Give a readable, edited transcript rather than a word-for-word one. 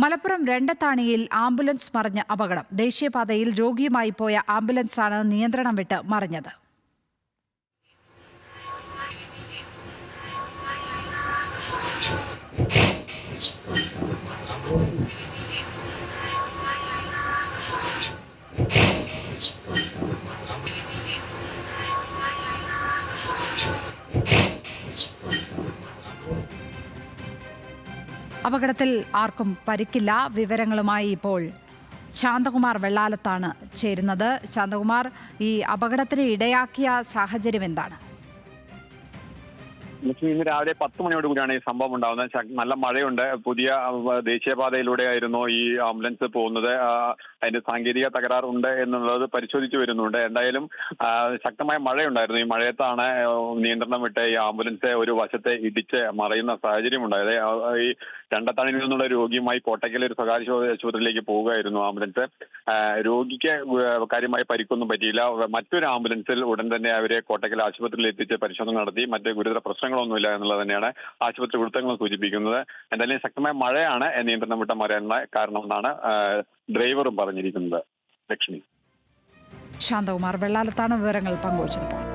Malappuram രണ്ടത്താണിയിൽ ambulance മറിഞ്ഞ് അപകടം. ദേശീയപാതയിൽ രോഗിയുമായി പോയ ആംബുലൻസാണ് നിയന്ത്രണം വിട്ട് മറിഞ്ഞത്. അപകടത്തിൽ ആർക്കും പരിക്കില്ല. വിവരങ്ങളുമായി ഇപ്പോൾ ശാന്തകുമാർ വെള്ളാലത്താണ് ചേരുന്നത്. ശാന്തകുമാർ, ഈ അപകടത്തിന് ഇടയാക്കിയ സാഹചര്യം എന്താണ്? ഇന്ന് രാവിലെ 10 മണിയോടുകൂടിയാണ് ഈ സംഭവം ഉണ്ടാകുന്നത്. നല്ല മഴയുണ്ട്. പുതിയ ദേശീയപാതയിലൂടെ ആയിരുന്നു ഈ ആംബുലൻസ് പോകുന്നത്. അതിന്റെ സാങ്കേതിക തകരാറുണ്ട് എന്നുള്ളത് പരിശോധിച്ചു വരുന്നുണ്ട്. എന്തായാലും ശക്തമായ മഴയുണ്ടായിരുന്നു. ഈ മഴയത്താണ് നിയന്ത്രണം വിട്ട് ഈ ആംബുലൻസ് ഒരു വശത്തെ ഇടിച്ച് മറയുന്ന സാഹചര്യം ഉണ്ടായത്. ഈ രണ്ടത്താണിയിൽ നിന്നുള്ള രോഗിയുമായി കോട്ടയ്ക്കൽ ഒരു സ്വകാര്യ ആശുപത്രിയിലേക്ക് പോവുകയായിരുന്നു ആംബുലൻസ്. രോഗിക്ക് കാര്യമായി പരിക്കൊന്നും പറ്റിയില്ല. മറ്റൊരു ആംബുലൻസിൽ ഉടൻ തന്നെ അവരെ കോട്ടയ്ക്കൽ ആശുപത്രിയിൽ എത്തിച്ച് പരിശോധന നടത്തി. മറ്റ് ഗുരുതര പ്രശ്നങ്ങളൊന്നുമില്ല എന്നുള്ളത് തന്നെയാണ് ആശുപത്രി വൃത്തങ്ങൾ സൂചിപ്പിക്കുന്നത്. എന്തായാലും ശക്തമായ മഴയാണ് നിയന്ത്രണം വിട്ട മറയാനുള്ള കാരണമെന്നാണ് ഡ്രൈവറും പറഞ്ഞിരിക്കുന്നത്. ലക്ഷ്മി. ശാന്തകുമാർ വെള്ളാലത്താണ് വിവരങ്ങൾ പങ്കുവച്ചത്.